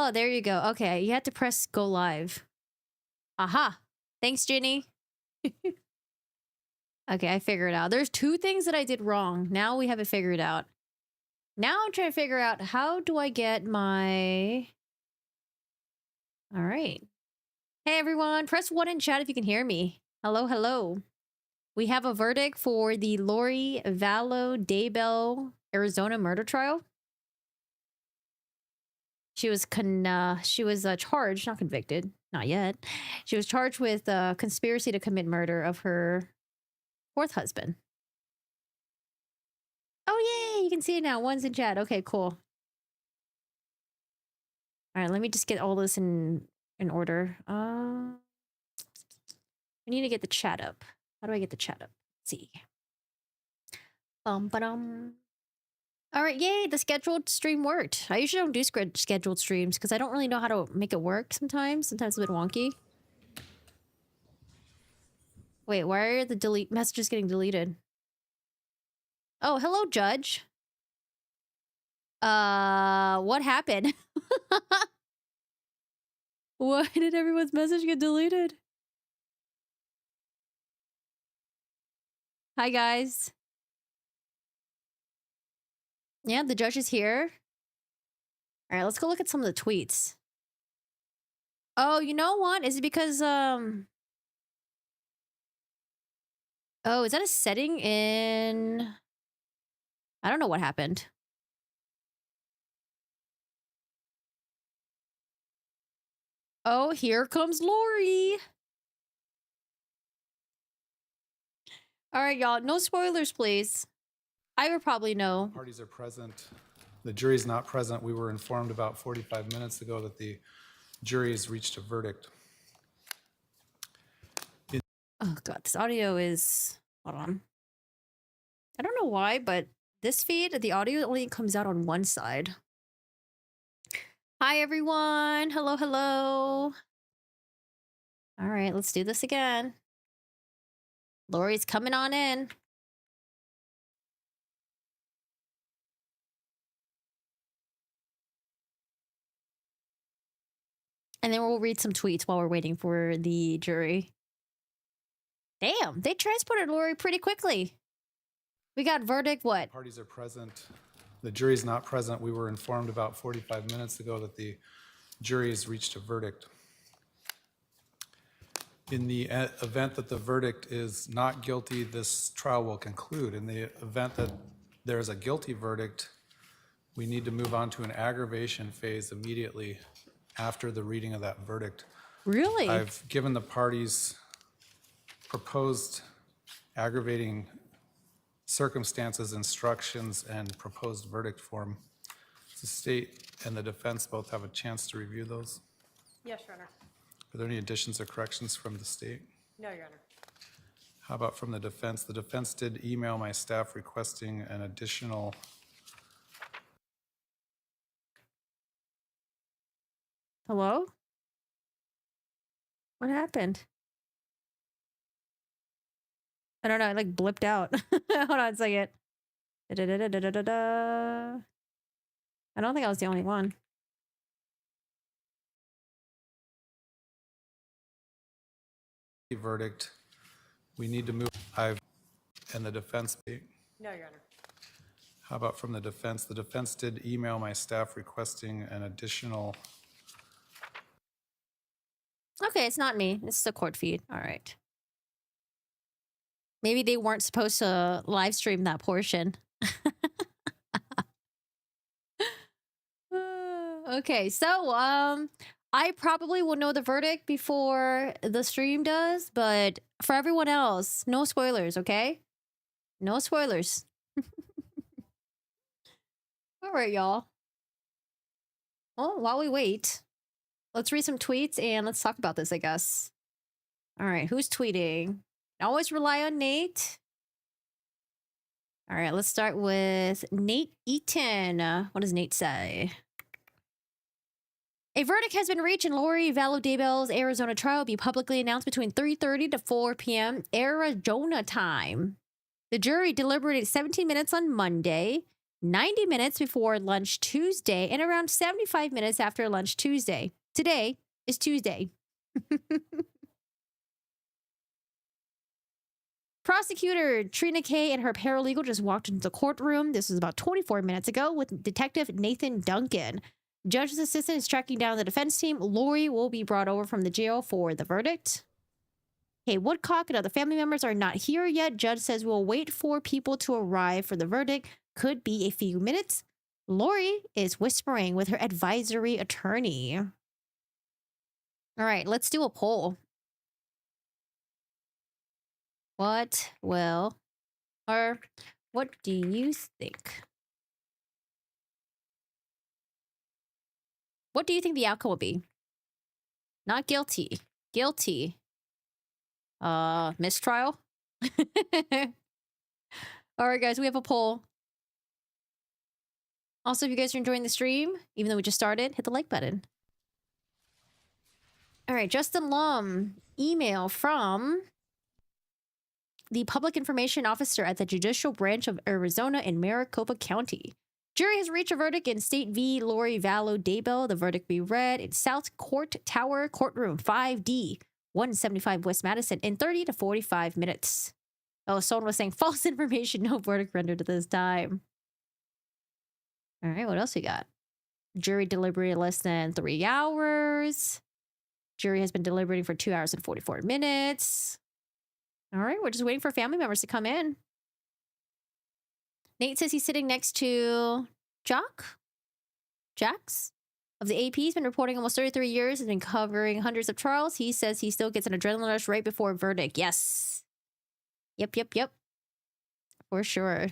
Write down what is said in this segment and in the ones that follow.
Oh, there you go. Okay, you had to press go live. Aha. Thanks, Ginny. Okay, I figured it out. There's 2 things that I did wrong. Now we have it figured out. Now I'm trying to figure out how do I get my... All right. Hey, everyone. Press 1 in chat if you can hear me. Hello, hello. We have a verdict for the Lori Vallow Daybell Arizona murder trial. She was charged, not convicted, not yet. She was charged with conspiracy to commit murder of her 4th husband. Oh, yay! You can see it now. 1's in chat. Okay, cool. All right, let me just get all this in order. I need to get the chat up. How do I get the chat up? Let's see. Ba-dum. All right, yay! The scheduled stream worked. I usually don't do scheduled streams because I don't really know how to make it work sometimes. Sometimes it's a bit wonky. Wait, why are the delete messages getting deleted? Oh, hello, Judge. What happened? Why did everyone's message get deleted? Hi, guys. Yeah, the judge is here. All right, let's go look at some of the tweets. Oh, you know what? Is it because, oh, is that a setting in... I don't know what happened. Oh, here comes Lori. All right, y'all. No spoilers, please. I would probably know. Parties are present. The jury's not present. We were informed about 45 minutes ago that the jury has reached a verdict. Oh, God. This audio is... Hold on. I don't know why, but this feed, the audio only comes out on one side. Hi, everyone. Hello, hello. All right, let's do this again. Lori's coming on in. And then we'll read some tweets while we're waiting for the jury. Damn, they transported Lori pretty quickly. We got verdict what? Parties are present. The jury's not present. We were informed about 45 minutes ago that the jury has reached a verdict. In the event that the verdict is not guilty, this trial will conclude. In the event that there's a guilty verdict, we need to move on to an aggravation phase immediately after the reading of that verdict. Really? I've given the parties proposed aggravating circumstances, instructions, and proposed verdict form. The state and the defense both have a chance to review those. Yes, Your Honor. Are there any additions or corrections from the state? No, Your Honor. How about from the defense? The defense did email my staff requesting an additional... Hello? What happened? I don't know, it like blipped out. Hold on a second. Da-da-da-da-da-da-da. I don't think I was the only one. verdict. We need to move. And the defense. No, Your Honor. How about from the defense? The defense did email my staff requesting an additional... Okay, it's not me. It's the court feed. All right. Maybe they weren't supposed to live stream that portion. Okay, so I probably will know the verdict before the stream does, but for everyone else, no spoilers, okay? No spoilers. All right, y'all. Well, while we wait, let's read some tweets and let's talk about this, I guess. All right, who's tweeting? Always rely on Nate. All right, let's start with Nate Eaton. What does Nate say? A verdict has been reached in Lori Vallow Daybell's Arizona trial. Will be publicly announced between 3:30 to 4 p.m. Arizona time. The jury deliberated 17 minutes on Monday. 90 minutes before lunch Tuesday, and around 75 minutes after lunch Tuesday. Today is Tuesday. Prosecutor Trina Kay and her paralegal just walked into the courtroom. This was about 24 minutes ago with Detective Nathan Duncan. Judge's assistant is tracking down the defense team. Lori will be brought over from the jail for the verdict. Hey, Woodcock and other family members are not here yet. Judge says we'll wait for people to arrive for the verdict. Could be a few minutes. Lori is whispering with her advisory attorney. All right, let's do a poll. What will, or what do you think? What do you think the outcome will be? Not guilty. Guilty. Mistrial? All right, guys, we have a poll. Also, if you guys are enjoying the stream, even though we just started, hit the like button. All right, Justin Lum, email from the public information officer at the Judicial Branch of Arizona in Maricopa County. Jury has reached a verdict in State v. Lori Vallow Daybell. The verdict be read in South Court Tower Courtroom 5D, 175 West Madison in 30 to 45 minutes. Oh, someone was saying false information, no verdict rendered at this time. All right, what else we got? Jury deliberated less than 3 hours. Jury has been deliberating for 2 hours and 44 minutes. All right, we're just waiting for family members to come in. Nate says he's sitting next to Jax of the AP. He's been reporting almost 33 years, has been covering hundreds of trials. He says he still gets an adrenaline rush right before verdict. Yes. Yep. For sure.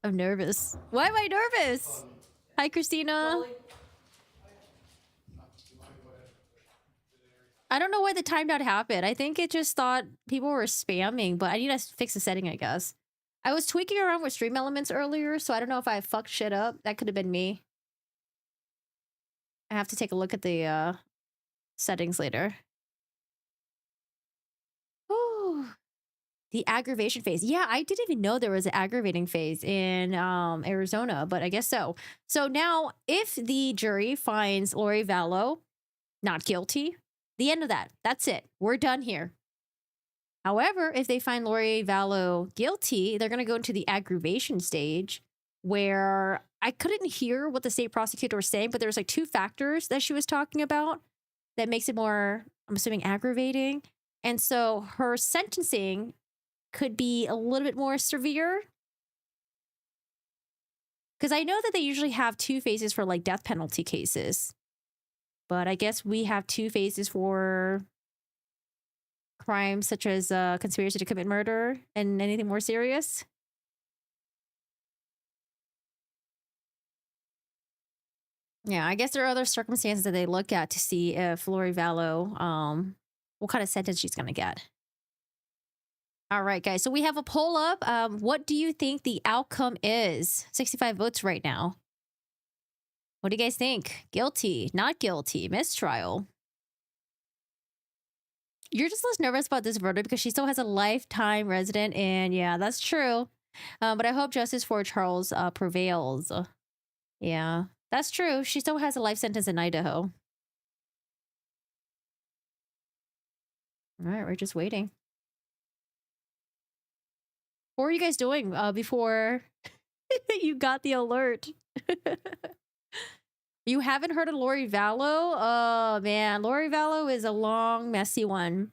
I'm nervous. Why am I nervous? Hi, Christina. I don't know why the timeout happened. I think it just thought people were spamming, but I need to fix the setting, I guess. I was tweaking around with stream elements earlier, so I don't know if I fucked shit up. That could have been me. I have to take a look at the settings later. Ooh. The aggravation phase. Yeah, I didn't even know there was an aggravating phase in Arizona, but I guess so. So now, if the jury finds Lori Vallow not guilty, the end of that. That's it. We're done here. However, if they find Lori Vallow guilty, they're going to go into the aggravation stage, where I couldn't hear what the state prosecutor was saying, but there's like 2 factors that she was talking about that makes it more, I'm assuming, aggravating. And so her sentencing could be a little bit more severe. Because I know that they usually have 2 phases for like death penalty cases. But I guess we have 2 phases for crimes such as conspiracy to commit murder and anything more serious. Yeah, I guess there are other circumstances that they look at to see if Lori Vallow, what kind of sentence she's going to get. All right, guys. So we have a poll up. What do you think the outcome is? 65 votes right now. What do you guys think? Guilty, not guilty, mistrial? You're just less nervous about this verdict because she still has a lifetime resident, and yeah, that's true. But I hope justice for Charles prevails. Yeah, that's true. She still has a life sentence in Idaho. All right, we're just waiting. What were you guys doing before you got the alert? You haven't heard of Lori Vallow? Oh, man. Lori Vallow is a long, messy one.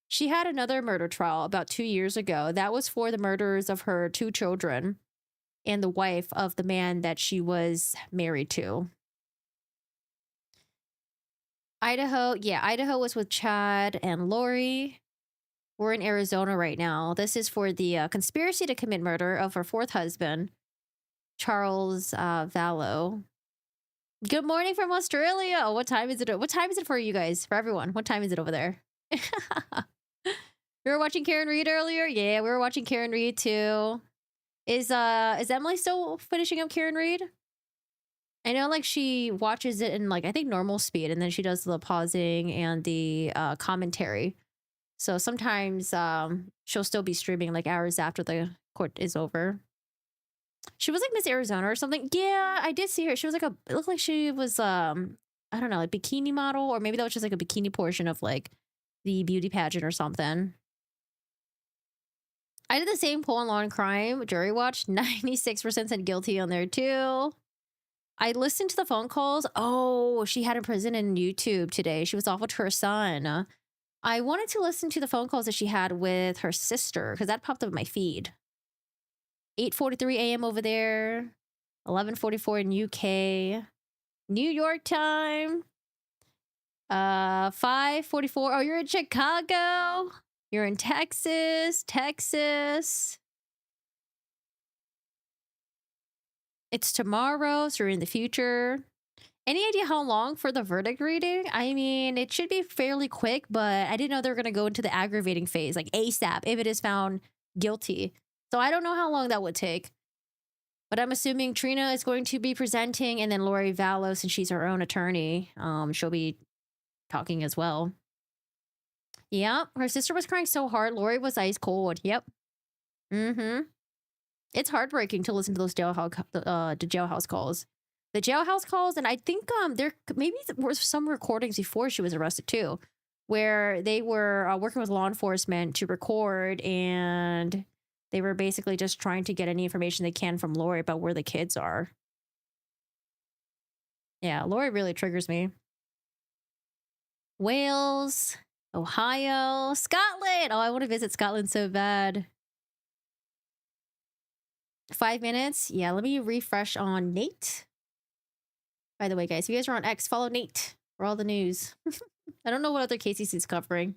She had another murder trial about 2 years ago. That was for the murders of her 2 children and the wife of the man that she was married to. Idaho. Yeah, Idaho was with Chad and Lori. We're in Arizona right now. This is for the conspiracy to commit murder of her 4th husband, Charles Vallow. Good morning from Australia. Oh, what time is it? What time is it for you guys? For everyone, what time is it over there? We were watching Karen Reed earlier. Yeah, we were watching Karen Reed too. Is Emily still finishing up Karen Reed? I know, like, she watches it in, like, I think normal speed, and then she does the pausing and the commentary. So sometimes she'll still be streaming like hours after the court is over. She was like Miss Arizona or something. Yeah, I did see her. She was like it looked like she was I don't know, like bikini model, or maybe that was just like a bikini portion of like the beauty pageant or something. I did the same poll on Law and Crime, jury watch. 96% said guilty on there too. I listened to the phone calls. Oh, she had in prison in YouTube today. She was off with her son. I wanted to listen to the phone calls that she had with her sister because that popped up in my feed. 8:43 a.m. over there, 11:44 in UK, New York time. 5:44. Oh, you're in Chicago. You're in Texas. It's tomorrow, so you're in the future. Any idea how long for the verdict reading? I mean, it should be fairly quick, but I didn't know they were going to go into the aggravating phase, like ASAP, if it is found guilty. So I don't know how long that would take. But I'm assuming Trina is going to be presenting, and then Lori Vallow, since she's her own attorney, she'll be talking as well. Yep, her sister was crying so hard. Lori was ice cold. Yep. Mm-hmm. It's heartbreaking to listen to those jailhouse calls. The jailhouse calls, and I think there maybe were some recordings before she was arrested too, where they were working with law enforcement to record, and they were basically just trying to get any information they can from Lori about where the kids are. Yeah, Lori really triggers me. Wales, Ohio, Scotland. Oh, I want to visit Scotland so bad. 5 minutes. Yeah, let me refresh on Nate. By the way, guys, if you guys are on X, follow Nate for all the news. I don't know what other cases he's covering.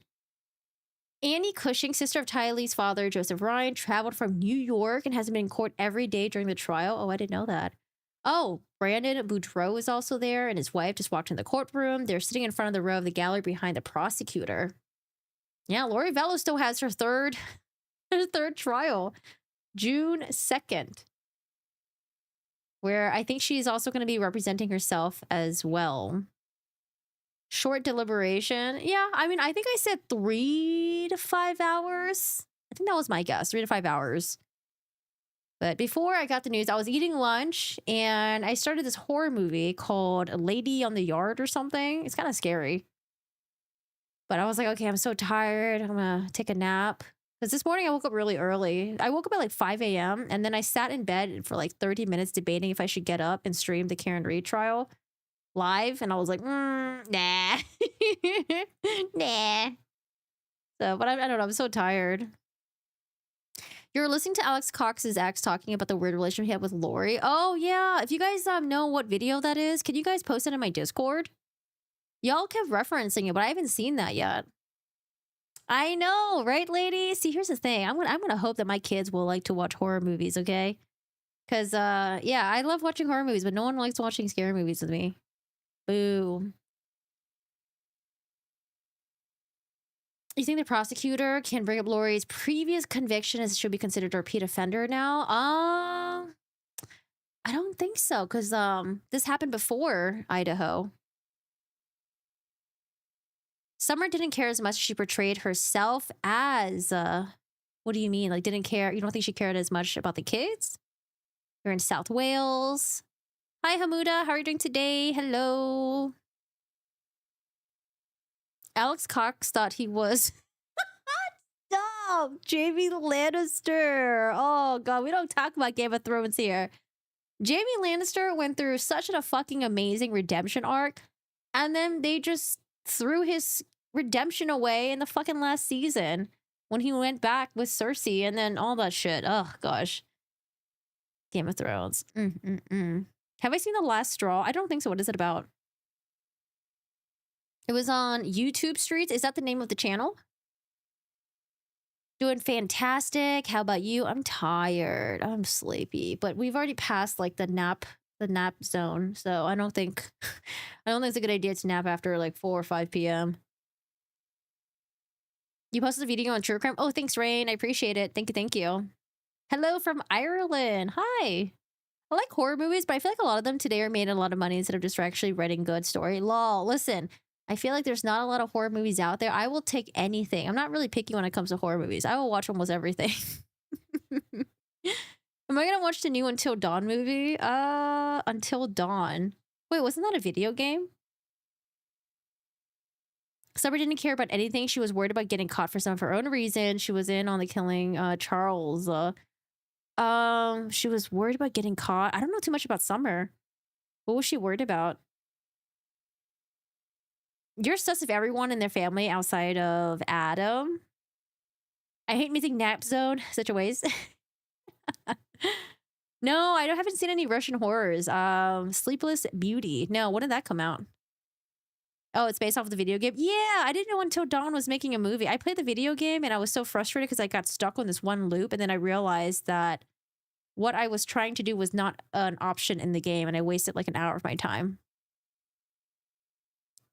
Annie Cushing, sister of Tylee's father, Joseph Ryan, traveled from New York and has been in court every day during the trial. Oh, I didn't know that. Oh, Brandon Boudreaux is also there, and his wife just walked in the courtroom. They're sitting in front of the row of the gallery behind the prosecutor. Yeah, Lori Vallow still has her third trial, June 2nd, where I think she's also going to be representing herself as well. Short deliberation. Yeah, I mean, I think I said 3 to 5 hours. I think that was my guess, 3 to 5 hours. But before I got the news, I was eating lunch and I started this horror movie called A Lady on the Yard or something. It's kind of scary. But I was like, okay, I'm so tired. I'm going to take a nap. Because this morning I woke up really early. I woke up at like 5 a.m. and then I sat in bed for like 30 minutes debating if I should get up and stream the Karen Reed trial live. And I was like, nah. Nah. So, but I don't know. I'm so tired. You're listening to Alex Cox's ex talking about the weird relationship he had with Lori. Oh, yeah. If you guys know what video that is, can you guys post it in my Discord? Y'all kept referencing it, but I haven't seen that yet. I know, right, ladies? See, here's the thing. I'm gonna hope that my kids will like to watch horror movies, okay? Because, yeah, I love watching horror movies, but no one likes watching scary movies with me. Boo. You think the prosecutor can bring up Lori's previous conviction as she'll be considered a repeat offender now? I don't think so, because this happened before Idaho. Summer didn't care as much as she portrayed herself as. What do you mean? Like, didn't care? You don't think she cared as much about the kids? You're in South Wales. Hi, Hamuda. How are you doing today? Hello. Alex Cox thought he was. Stop! Jamie Lannister. Oh, God. We don't talk about Game of Thrones here. Jamie Lannister went through such a fucking amazing redemption arc. And then they just threw his redemption away in the fucking last season when he went back with Cersei and then all that shit. Oh, gosh. Game of Thrones. Have I seen The Last Straw? I don't think so. What is it about? It was on YouTube Streets. Is that the name of the channel? Doing fantastic. How about you? I'm tired. I'm sleepy. But we've already passed like the nap zone. So I don't think it's a good idea to nap after like 4 or 5 p.m. You posted a video on True Crime. Oh, thanks, Rain. I appreciate it. Thank you. Hello from Ireland. Hi. I like horror movies, but I feel like a lot of them today are made a lot of money instead of just actually writing good story. Lol. Listen, I feel like there's not a lot of horror movies out there. I will take anything. I'm not really picky when it comes to horror movies. I will watch almost everything. Am I gonna watch the new Until Dawn movie? Until Dawn. Wait, wasn't that a video game? Summer didn't care about anything. She was worried about getting caught for some of her own reasons. She was in on the killing Charles. She was worried about getting caught. I don't know too much about Summer. What was she worried about? You're sus of everyone in their family outside of Adam. I hate missing nap zone such a waste. No, haven't seen any Russian horrors. Sleepless Beauty. No, when did that come out? Oh, it's based off the video game? Yeah, I didn't know Until Dawn was making a movie. I played the video game and I was so frustrated because I got stuck on this one loop and then I realized that what I was trying to do was not an option in the game and I wasted like an hour of my time.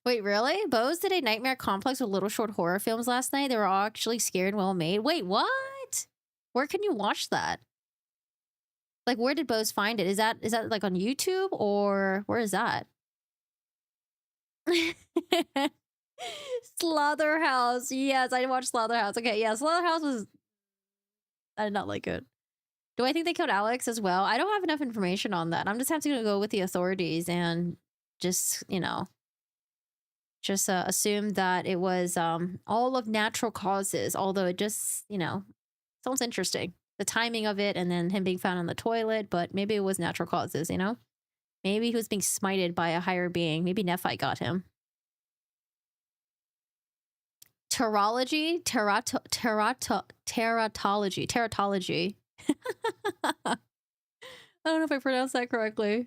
Wait, really? Bose did a Nightmare Complex with little short horror films last night. They were all actually scared and well made. Wait, what? Where can you watch that? Like, where did Bose find it? Is that like on YouTube or where is that? Slaughterhouse. Yes, I watched Slaughterhouse. Okay, yeah, Slaughterhouse was... I did not like it. Do I think they killed Alex as well? I don't have enough information on that. I'm just having to go with the authorities and just, you know, just assume that it was all of natural causes, although it just, you know, sounds interesting. The timing of it and then him being found on the toilet, but maybe it was natural causes, you know? Maybe he was being smited by a higher being. Maybe Nephi got him. Terology? Teratology. I don't know if I pronounced that correctly.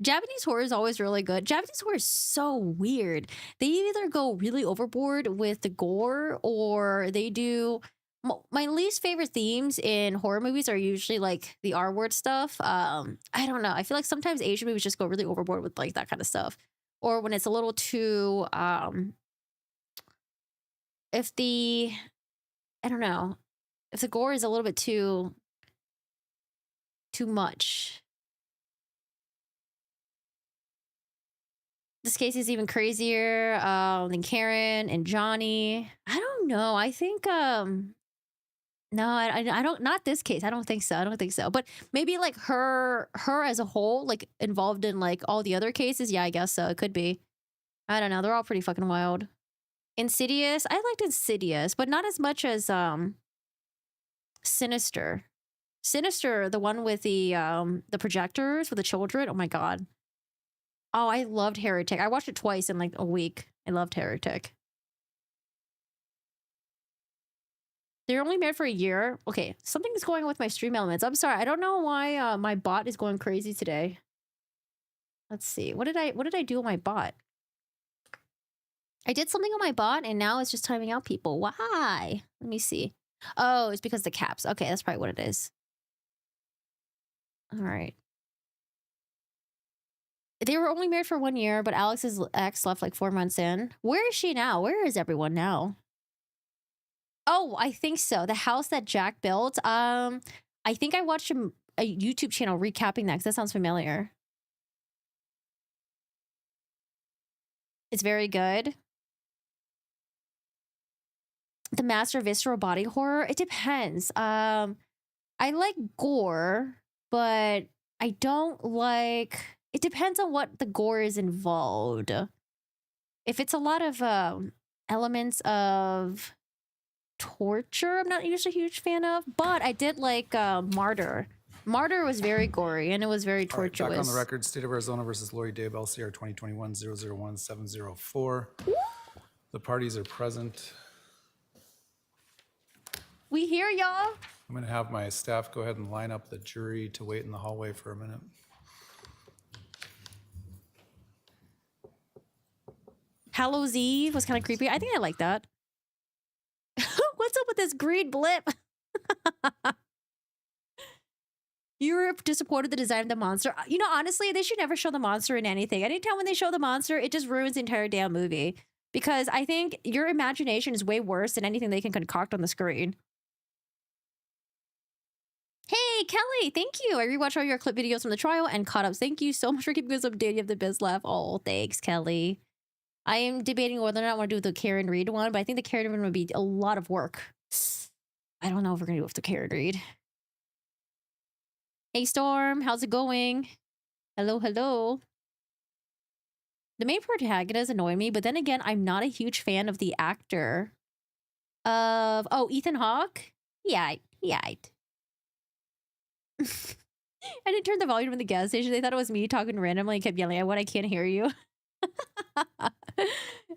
Japanese horror is always really good. Japanese horror is so weird. They either go really overboard with the gore or they do... My least favorite themes in horror movies are usually like the R word stuff. I don't know. I feel like sometimes Asian movies just go really overboard with like that kind of stuff. Or when it's a little too... if the... I don't know. If the gore is a little bit too much. This case is even crazier than Karen and Johnny. I don't know. I think no, I don't, not this case. I don't think so. I don't think so. But maybe like her as a whole, like involved in like all the other cases. Yeah, I guess so. It could be. I don't know. They're all pretty fucking wild. Insidious. I liked Insidious, but not as much as Sinister. Sinister, the one with the projectors with the children. Oh my god. Oh, I loved Heretic. I watched it twice in like a week. I loved Heretic. They're only married for a year. Okay, something's going on with my stream elements. I'm sorry. I don't know why my bot is going crazy today. Let's see. What did I do with my bot? I did something on my bot and now it's just timing out people. Why? Let me see. Oh, it's because the caps. Okay, that's probably what it is. All right. They were only married for 1 year, but Alex's ex left like 4 months in. Where is she now? Where is everyone now? Oh, I think so. The house that Jack built. I think I watched a YouTube channel recapping that because that sounds familiar. It's very good. The Master of Visceral Body Horror. It depends. I like gore, but I don't like... It depends on what the gore is involved. If it's a lot of elements of torture, I'm not usually a huge fan of, but I did like Martyr. Martyr was very gory and it was very tortuous. All right, back on the record, State of Arizona versus Vallow Daybell, CR 2021-001-704. The parties are present. We hear y'all. I'm going to have my staff go ahead and line up the jury to wait in the hallway for a minute. Hallows Eve was kind of creepy. I think I like that. What's up with this green blip? You were disappointed with the design of the monster. You know, honestly, they should never show the monster in anything. Anytime when they show the monster, it just ruins the entire damn movie. Because I think your imagination is way worse than anything they can concoct on the screen. Hey, Kelly, thank you. I rewatched all your clip videos from the trial and caught up. Thank you so much for keeping us updated of the biz laugh. Oh, thanks, Kelly. I am debating whether or not I want to do the Karen Reed one, but I think the Karen Reed would be a lot of work. I don't know if we're going to do it with the Karen Reed. Hey Storm, how's it going? Hello, hello. The main protagonist annoy me, but then again, I'm not a huge fan of the actor. Ethan Hawke? Yeah, yeah. I didn't turn the volume in the gas station. They thought it was me talking randomly and kept yelling at what I can't hear you.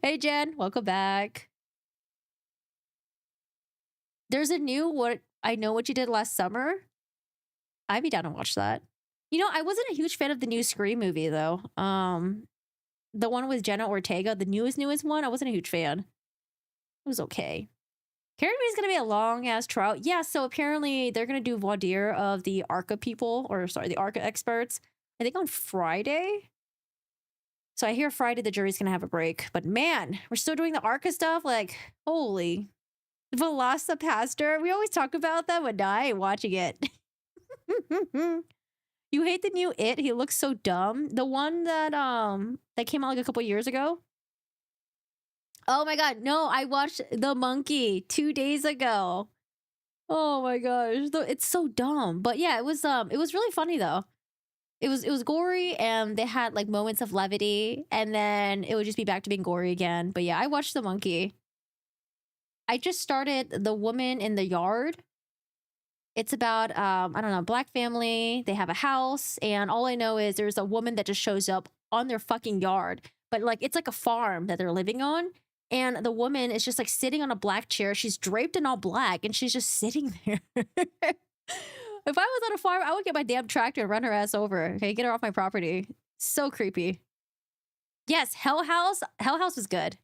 Hey Jen, welcome back. There's a new What I Know What You Did Last Summer. I'd be down to watch that. You know, I wasn't a huge fan of the new Scream movie though. The one with Jenna Ortega, the newest one, I wasn't a huge fan. It was okay. Carrie is gonna be a long ass trial. Yeah, so apparently they're gonna do voir dire of the ARCA people, or sorry, the ARCA experts. I think on Friday. So I hear Friday the jury's gonna have a break. But man, we're still doing the ARCA stuff. Like, holy, Velocipaster. We always talk about that, but now I ain't watching it. You hate the new It? He looks so dumb. The one that came out like a couple years ago. Oh my god, no, I watched The Monkey 2 days ago. Oh my gosh, it's so dumb. But yeah, it was really funny though. It was gory and they had like moments of levity and then it would just be back to being gory again. But yeah, I watched The Monkey. I just started The Woman in the Yard. It's about I don't know, black family. They have a house and all I know is there's a woman that just shows up on their fucking yard. But like it's like a farm that they're living on. And the woman is just like sitting on a black chair. She's draped in all black and she's just sitting there. If I was on a farm, I would get my damn tractor and run her ass over. Okay, get her off my property. So creepy. Yes, Hell House. Hell House was good.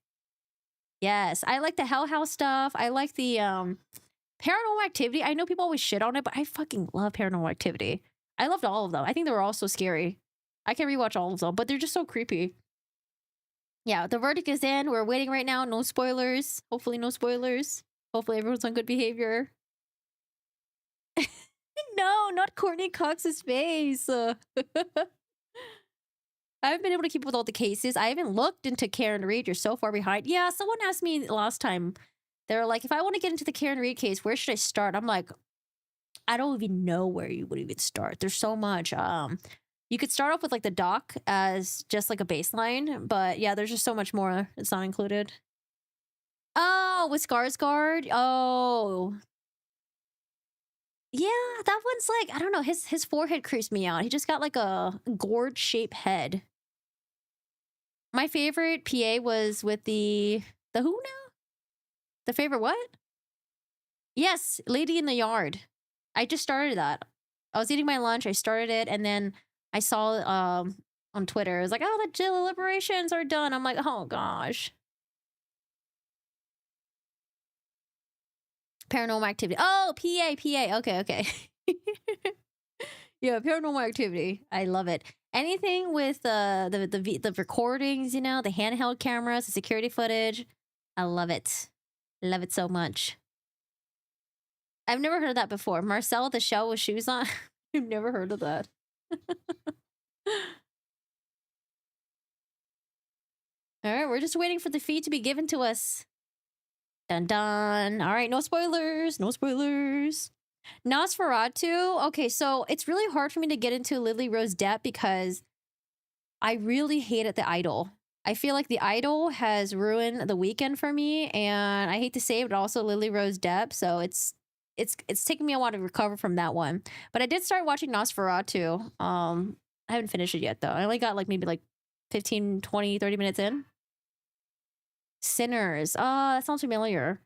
Yes, I like the Hell House stuff. I like the Paranormal Activity. I know people always shit on it, but I fucking love Paranormal Activity. I loved all of them. I think they were all so scary. I can rewatch all of them, but they're just so creepy. Yeah, the verdict is in. We're waiting right now. No spoilers. Hopefully no spoilers. Hopefully everyone's on good behavior. No, not Courtney Cox's face. I haven't been able to keep up with all the cases. I haven't looked into Karen Reed. You're so far behind. Yeah, someone asked me last time. They're like, if I want to get into the Karen Reed case, where should I start? I'm like, I don't even know where you would even start. There's so much. You could start off with like the doc as just like a baseline, but yeah, there's just so much more. It's not included. Oh, with Skarsgård. Oh, yeah, that one's like, I don't know, his forehead creeps me out. He just got like a gourd shaped head. My favorite PA was with the who now? The favorite what? Yes, Lady in the Yard. I just started that. I was eating my lunch, I started it, and then I saw on Twitter, it was like, oh, the deliberations are done. I'm like, oh gosh. Paranormal Activity. Oh, PA. Okay. Yeah, Paranormal Activity. I love it. Anything with the recordings, you know, the handheld cameras, the security footage. I love it. Love it so much. I've never heard of that before. Marcel the Shell with shoes on. I've never heard of that. All right, we're just waiting for the feed to be given to us. Dun dun. All right, no spoilers. No spoilers. Nosferatu. Okay, so it's really hard for me to get into Lily Rose Depp because I really hated The Idol. I feel like The Idol has ruined the weekend for me, and I hate to say it, but also Lily Rose Depp. So it's taken me a while to recover from that one. But I did start watching Nosferatu. I haven't finished it yet though. I only got like maybe like 15, 20, 30 minutes in. Sinners. That sounds familiar.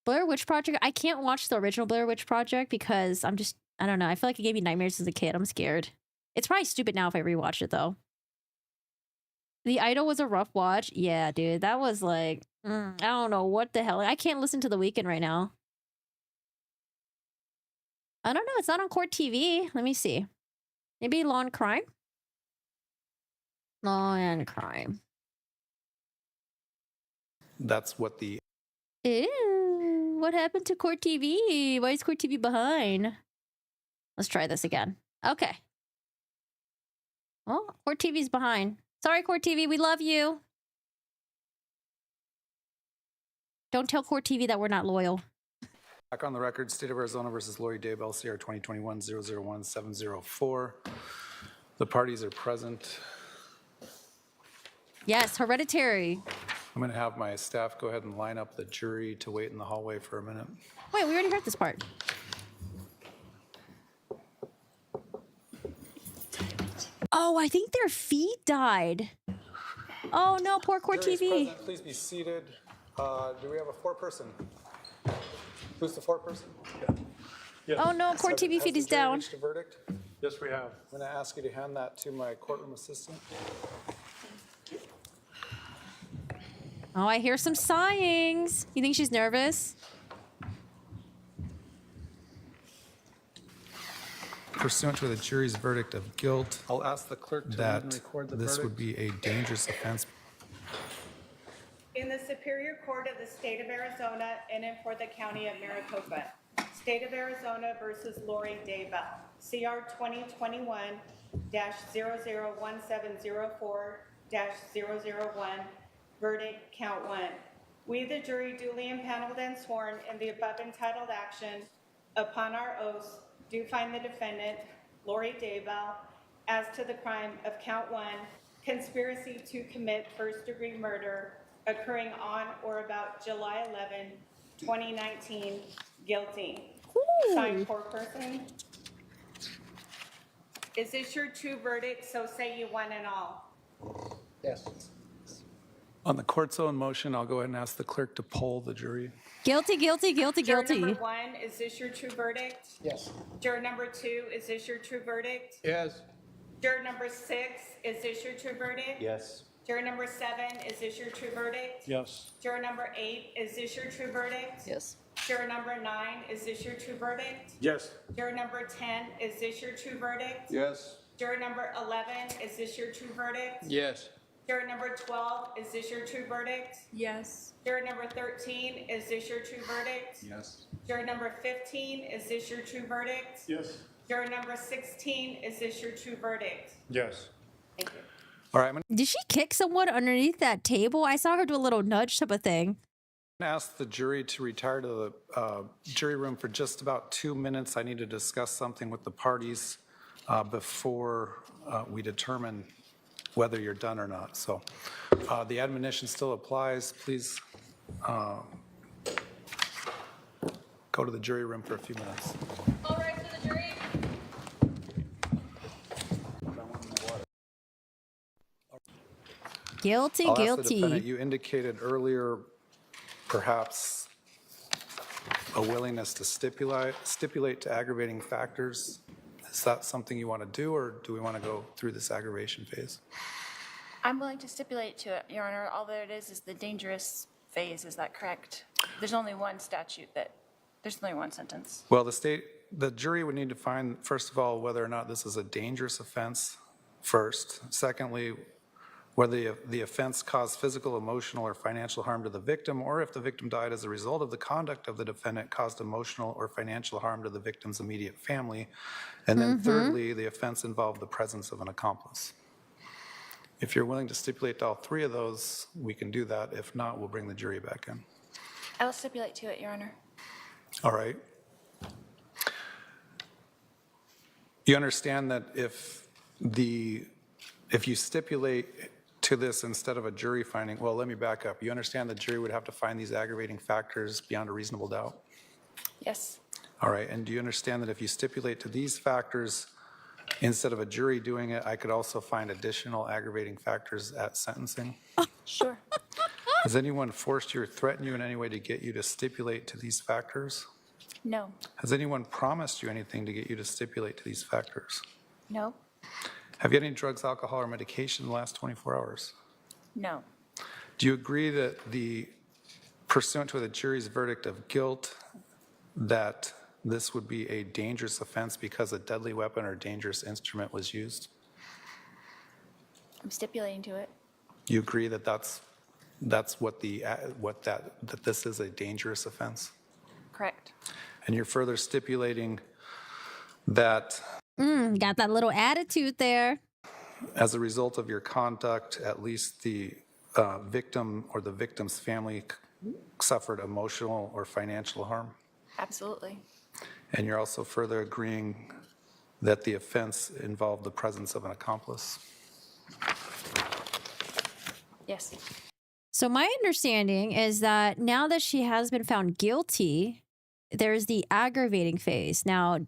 Blair Witch Project. I can't watch the original Blair Witch Project because I don't know. I feel like it gave me nightmares as a kid. I'm scared. It's probably stupid now if I rewatch it though. The Idol was a rough watch. Yeah, dude. That was like, I don't know what the hell. I can't listen to The Weeknd right now. I don't know. It's not on Court TV. Let me see. Maybe Law and Crime? Law and Crime. That's what the Ew, what happened to Court TV? Why is Court TV behind? Let's try this again. Okay. Well, Court TV's behind. Sorry, Court TV, we love you. Don't tell Court TV that we're not loyal. Back on the record, State of Arizona versus Lori Daybell, CR 2021-001-704. The parties are present. Yes, hereditary. I'm going to have my staff go ahead and line up the jury to wait in the hallway for a minute. Wait, we already heard this part. Oh, I think their feet died. Oh no, poor Court Jury's TV. present, please be seated. Do we have a foreperson? Who's the foreperson? Oh no, Court TV Has feed the is jury down. reached a verdict? Yes, we have. I'm going to ask you to hand that to my courtroom assistant. Oh, I hear some sighings. You think she's nervous? Pursuant to the jury's verdict of guilt, I'll ask the clerk to read and that record the this would verdict. be a dangerous offense. In the Superior Court of the State of Arizona in and for the County of Maricopa, State of Arizona versus Lori Daybell, CR 2021-001704-001, verdict count 1. We, the jury, duly impaneled and sworn in the above entitled action, upon our oaths, do find the defendant, Lori Daybell, as to the crime of count 1, conspiracy to commit first-degree murder occurring on or about July 11, 2019, guilty. Signed, foreperson. Is this your true verdict? So say you one and all. Yes. On the court's own motion, I'll go ahead and ask the clerk to poll the jury. Guilty, guilty, guilty, Juror guilty. number 1, is this your true verdict? Yes. Juror number 2, is this your true verdict? Yes. Juror number 6, is this your true verdict? Yes. Juror number 7, is this your true verdict? Yes. Juror number 8, is this your true verdict? Yes. Juror number 9, is this your true verdict? Yes. Juror number 10, is this your true verdict? Yes. Juror number 11, is this your true verdict? Yes. Juror number 12, is this your true verdict? Yes. Juror number 13, is this your true verdict? Yes. Juror number 15, is this your true verdict? Yes. Juror number 16, is this your true verdict? Yes. Thank you. All right, I'm going Did she kick someone underneath that table? I saw her do a little nudge type of thing. to ask the jury to retire to the jury room for just about 2 minutes. I need to discuss something with the parties before we determine whether you're done or not. So the admonition still applies. Please go to the jury room for a few minutes. All right to the jury. Guilty, I'll ask the defendant, guilty. you indicated earlier perhaps a willingness to stipulate to aggravating factors. Is that something you want to do, or do we want to go through this aggravation phase? I'm willing to stipulate to it, Your Honor. All that it is the dangerous phase. Is that correct? There's only one statute there's only one sentence. Well, the jury would need to find, first of all, whether or not this is a dangerous offense first. Secondly, whether the offense caused physical, emotional, or financial harm to the victim, or if the victim died as a result of the conduct of the defendant caused emotional or financial harm to the victim's immediate family. And then thirdly, the offense involved the presence of an accomplice. If you're willing to stipulate to all three of those, we can do that. If not, we'll bring the jury back in. I will stipulate to it, Your Honor. All right. You understand that if you stipulate to this instead of a jury finding, well, let me back up. You understand the jury would have to find these aggravating factors beyond a reasonable doubt? Yes. All right, and do you understand that if you stipulate to these factors, instead of a jury doing it, I could also find additional aggravating factors at sentencing? Sure. Has anyone forced you or threatened you in any way to get you to stipulate to these factors? No. Has anyone promised you anything to get you to stipulate to these factors? No. Have you had any drugs, alcohol, or medication in the last 24 hours? No. Do you agree that pursuant to the jury's verdict of guilt, that this would be a dangerous offense because a deadly weapon or dangerous instrument was used? I'm stipulating to it. You agree that that this is a dangerous offense? Correct. And you're further stipulating that Got that little attitude there. as a result of your conduct, at least the victim or the victim's family suffered emotional or financial harm? Absolutely. And you're also further agreeing that the offense involved the presence of an accomplice? Yes. So my understanding is that now that she has been found guilty, there's the aggravating phase. Now,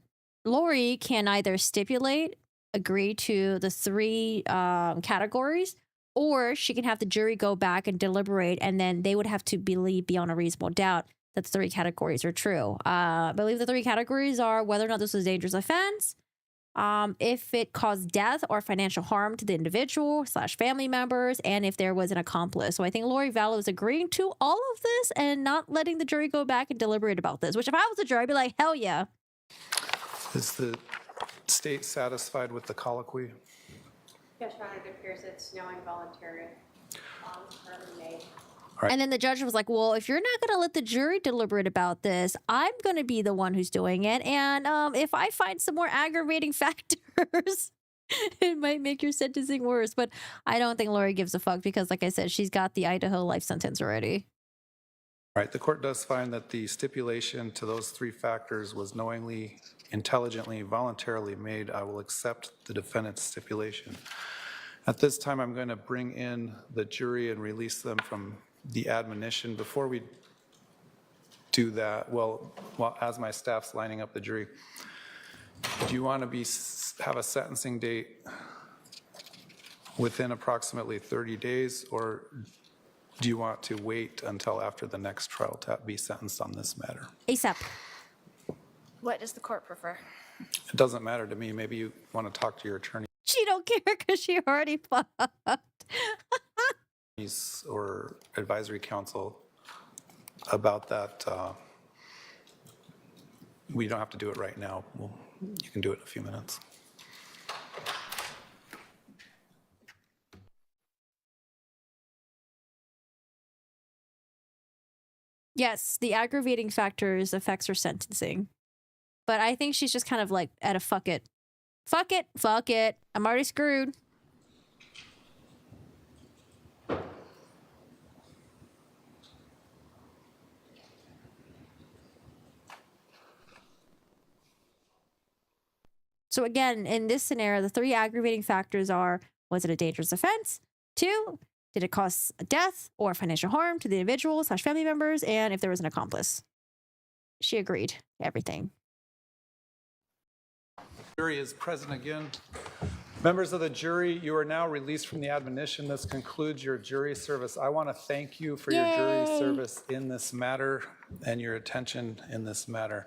Lori can either stipulate, agree to the three categories, or she can have the jury go back and deliberate, and then they would have to believe beyond a reasonable doubt that the three categories are true. I believe the three categories are whether or not this was a dangerous offense, if it caused death or financial harm to the individual / family members, and if there was an accomplice. So I think Lori Vallow is agreeing to all of this and not letting the jury go back and deliberate about this, which if I was a jury, I'd be like, hell yeah. Is the state satisfied with the colloquy? Yes, Your Honor, it appears it's knowing voluntary. Currently made. Right. And then the judge was like, well, if you're not going to let the jury deliberate about this, I'm going to be the one who's doing it. And if I find some more aggravating factors, it might make your sentencing worse. But I don't think Lori gives a fuck because, like I said, she's got the Idaho life sentence already. Right, the court does find that the stipulation to those three factors was knowingly, intelligently, voluntarily made. I will accept the defendant's stipulation. At this time, I'm going to bring in the jury and release them from the admonition. Before we do that, well, as my staff's lining up the jury, do you want to have a sentencing date within approximately 30 days, or do you want to wait until after the next trial to be sentenced on this matter? ASAP. What does the court prefer? It doesn't matter to me. Maybe you want to talk to your attorney She don't care because she already fucked. or advisory council about that. We don't have to do it right now. You can do it in a few minutes. Yes, the aggravating factors affects her sentencing. But I think she's just kind of like at a fuck it. Fuck it. Fuck it. I'm already screwed. So again, in this scenario, the three aggravating factors are, was it a dangerous offense? 2, did it cause death or financial harm to the individual / family members? And if there was an accomplice. She agreed to everything. Jury is present again. Members of the jury, you are now released from the admonition. This concludes your jury service. I want to thank you for your jury Yay. service in this matter and your attention in this matter.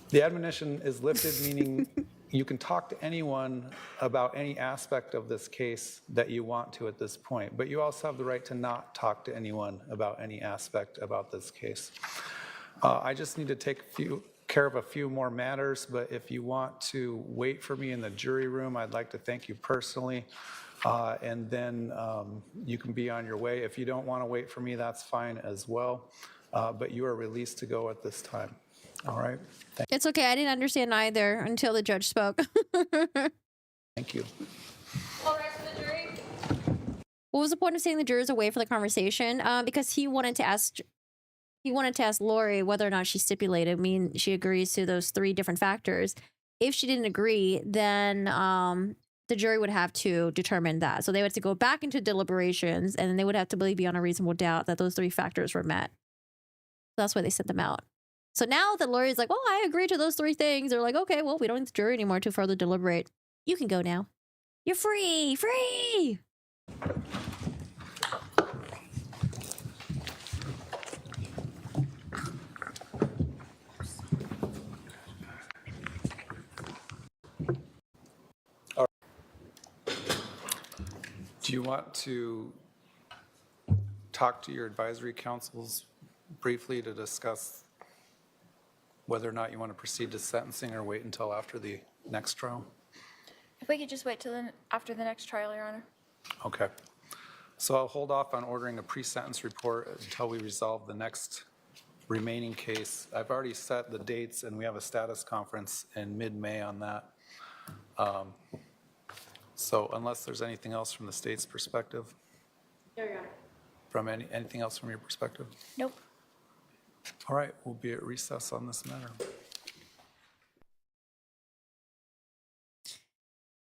The admonition is lifted, meaning you can talk to anyone about any aspect of this case that you want to at this point, but you also have the right to not talk to anyone about any aspect about this case. I just need to take care of a few more matters, but if you want to wait for me in the jury room, I'd like to thank you personally, and then you can be on your way. If you don't want to wait for me, that's fine as well, but you are released to go at this time. All right? It's okay. I didn't understand either until the judge spoke. Thank you. All rise for the jury. What was the point of saying the jurors away for the conversation? Because he wanted to ask Lori whether or not she stipulated. I mean, she agrees to those three different factors. If she didn't agree, then the jury would have to determine that. So they would have to go back into deliberations, and then they would have to believe beyond a reasonable doubt that those three factors were met. That's why they sent them out. So now that Lori's like, well, I agree to those three things, they're like, okay, well, we don't need the jury anymore to further deliberate. You can go now. You're free. Free. Do you want to talk to your advisory councils briefly to discuss whether or not you want to proceed to sentencing or wait until after the next trial? If we could just wait till after the next trial, Your Honor. Okay. So I'll hold off on ordering a pre-sentence report until we resolve the next remaining case. I've already set the dates, and we have a status conference in mid-May on that. So unless there's anything else from the state's perspective, No, Your Honor. from anything else from your perspective? Nope. All right, we'll be at recess on this matter.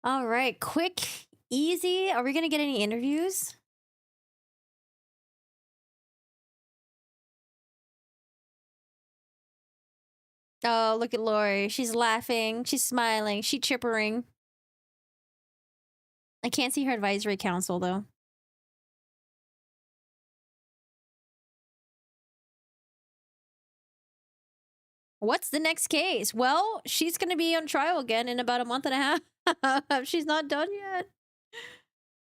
All right, quick, easy. Are we gonna get any interviews? Oh, look at Lori. She's laughing. She's smiling. She's chippering. I can't see her advisory council though. What's the next case? Well, she's going to be on trial again in about a month and a half. She's not done yet.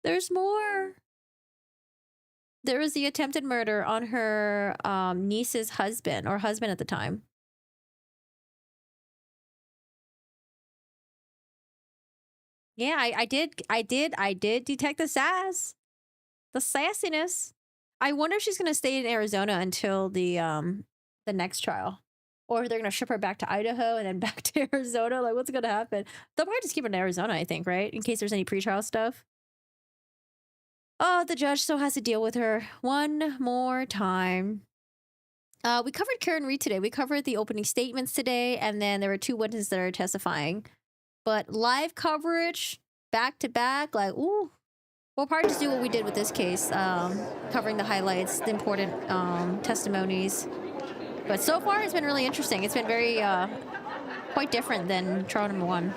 There's more. There was the attempted murder on her niece's husband, or husband at the time. Yeah, I did detect the sass. The sassiness. I wonder if she's going to stay in Arizona until the next trial. Or they're going to ship her back to Idaho and then back to Arizona. Like, what's going to happen? They'll probably just keep her in Arizona, I think, right? In case there's any pretrial stuff. Oh, the judge still has to deal with her one more time. We covered Karen Reed today. We covered the opening statements today, and then there were 2 witnesses that are testifying. But live coverage, back to back, like, ooh. We'll probably just do what we did with this case, covering the highlights, the important testimonies. But so far, it's been really interesting. It's been very, quite different than trial number 1.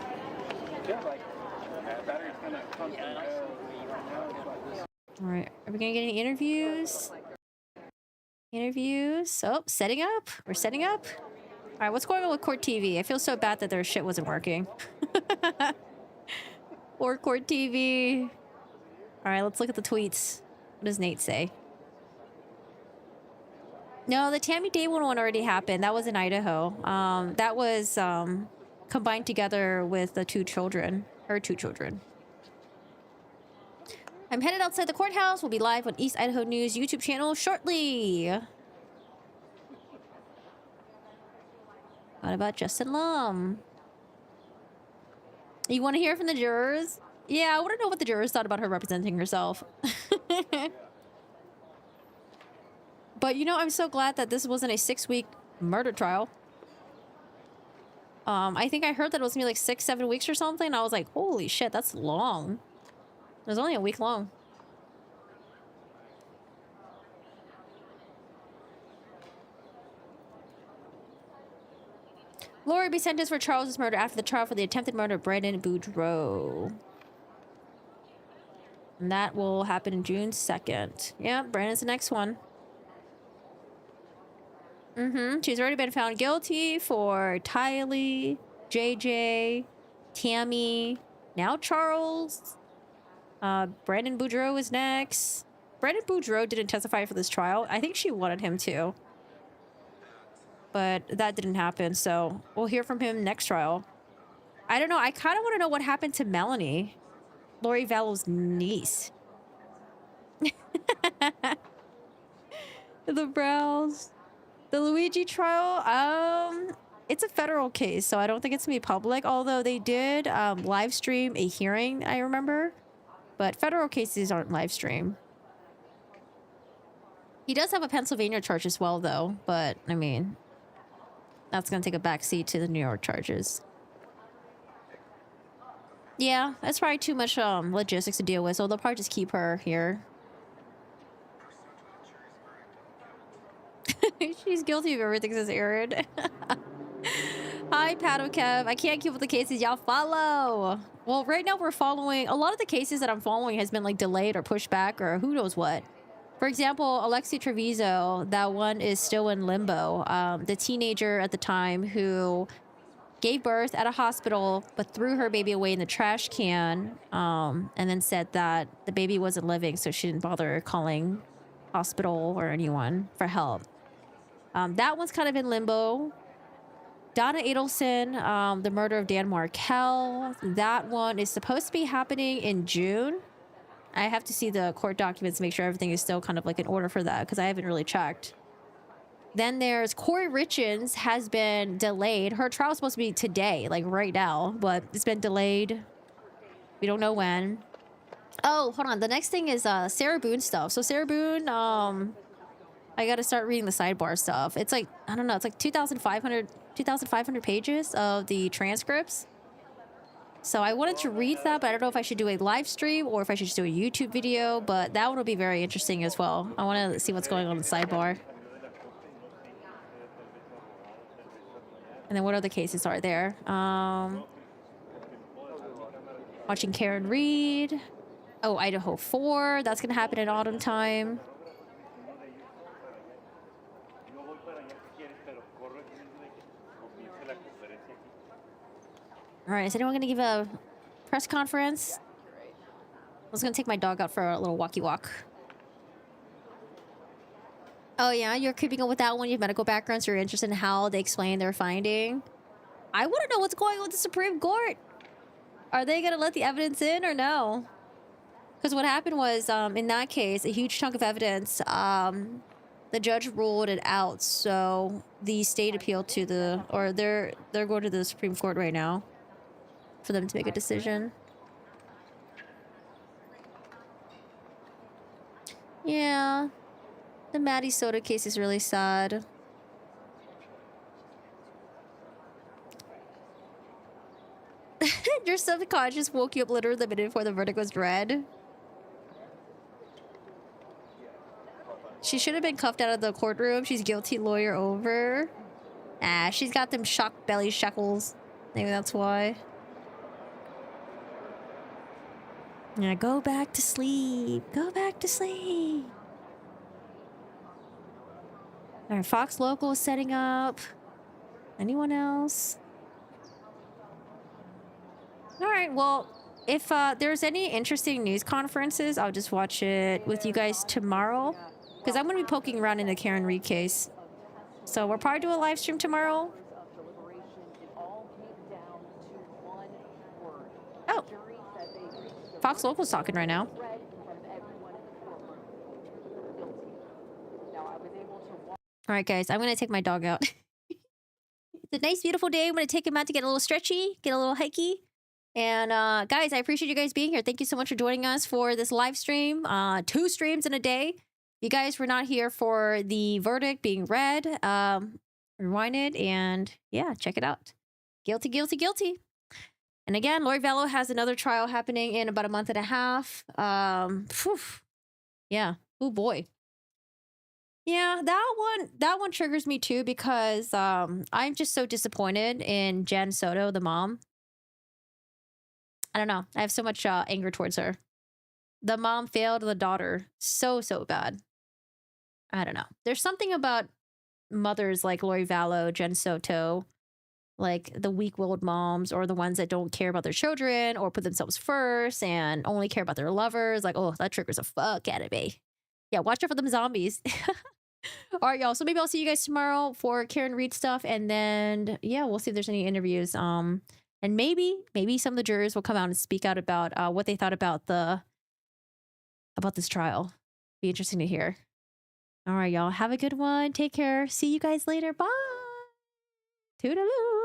All right, are we gonna get any interviews? Interviews. Oh, setting up. We're setting up. All right, what's going on with Court TV? I feel so bad that their shit wasn't working. Or Court TV. All right, let's look at the tweets. What does Nate say? No, the Tammy Day one already happened. That was in Idaho. That was combined together with the 2 children. Her 2 children. I'm headed outside the courthouse. We'll be live on East Idaho News YouTube channel shortly. What about Justin Lum? You want to hear from the jurors? Yeah, I want to know what the jurors thought about her representing herself. But, you know, I'm so glad that this wasn't a 6-week murder trial. I think I heard that it was gonna be like 6-7 weeks or something. I was like, holy shit, that's long. It was only a week long. Lori be sentenced for Charles's murder after the trial for the attempted murder of Brandon Boudreaux. And that will happen June 2nd. Yeah, Brandon's the next one. She's already been found guilty for Tylee, JJ, Tammy, now Charles. Brandon Boudreaux is next. Brandon Boudreaux didn't testify for this trial. I think she wanted him to. But that didn't happen, so we'll hear from him next trial. I don't know. I kind of want to know what happened to Melanie, Lori Vallow's niece. The Browns. The Luigi trial, it's a federal case, so I don't think it's gonna be public, although they did live stream a hearing, I remember. But federal cases aren't live stream. He does have a Pennsylvania charge as well, though, but, I mean, that's gonna take a backseat to the New York charges. Yeah, that's probably too much logistics to deal with, so they'll probably just keep her here. She's guilty of everything, says Aaron. Hi, Pato Kev. I can't keep up with the cases y'all follow. Well, right now we're following... A lot of the cases that I'm following has been, like, delayed or pushed back or who knows what. For example, Alexi Treviso, that one is still in limbo. The teenager at the time who gave birth at a hospital but threw her baby away in the trash can and then said that the baby wasn't living, so she didn't bother calling hospital or anyone for help. That one's kind of in limbo. Donna Adelson, the murder of Dan Markell, that one is supposed to be happening in June. I have to see the court documents to make sure everything is still kind of like in order for that, because I haven't really checked. Then there's Corey Richens has been delayed. Her trial is supposed to be today, like right now, but it's been delayed. We don't know when. Oh, hold on. The next thing is Sarah Boone stuff. So Sarah Boone, I got to start reading the sidebar stuff. It's like, I don't know, it's like 2,500 pages of the transcripts. So I wanted to read that, but I don't know if I should do a live stream or if I should just do a YouTube video, but that one will be very interesting as well. I want to see what's going on in the sidebar. And then what other cases are there? Watching Karen read. Oh, Idaho 4. That's going to happen in autumn time. All right, is anyone going to give a press conference? I was going to take my dog out for a little walkie walk. Oh, yeah, you're keeping up with that one. You have medical backgrounds. You're interested in how they explain their finding. I want to know what's going on with the Supreme Court. Are they going to let the evidence in or no? Because what happened was, in that case, a huge chunk of evidence, the judge ruled it out. So the state appealed to the, or they're going to the Supreme Court right now for them to make a decision. Yeah. The Maddie Soda case is really sad. Your subconscious woke you up literally the minute before the verdict was read. She should have been cuffed out of the courtroom. She's guilty lawyer over. Ah, she's got them shock belly shackles. Maybe that's why. Yeah, go back to sleep. Go back to sleep. All right, Fox Local is setting up. Anyone else? All right, well, if there's any interesting news conferences, I'll just watch it with you guys tomorrow. Because I'm going to be poking around in the Karen Reed case. So we'll probably do a live stream tomorrow. Oh. Fox Local's talking right now. All right, guys, I'm going to take my dog out. It's a nice, beautiful day. I'm going to take him out to get a little stretchy, get a little hikey. And guys, I appreciate you guys being here. Thank you so much for joining us for this live stream. 2 streams in a day. You guys were not here for the verdict being read. Rewind it and yeah, check it out. Guilty, guilty, guilty. And again, Lori Vallow has another trial happening in about a month and a half. Yeah. Oh boy. Yeah, that one triggers me too because I'm just so disappointed in Jen Soto, the mom. I don't know. I have so much anger towards her. The mom failed the daughter so bad. I don't know. There's something about mothers like Lori Vallow, Jen Soto, like the weak-willed moms or the ones that don't care about their children or put themselves first and only care about their lovers. Like, oh, that triggers a fuck out of me. Yeah, watch out for them zombies. All right, y'all. So maybe I'll see you guys tomorrow for Karen Reed stuff. And then, yeah, we'll see if there's any interviews. And maybe some of the jurors will come out and speak out about what they thought about this trial. Be interesting to hear. All right, y'all. Have a good one. Take care. See you guys later. Bye. Toodaloo.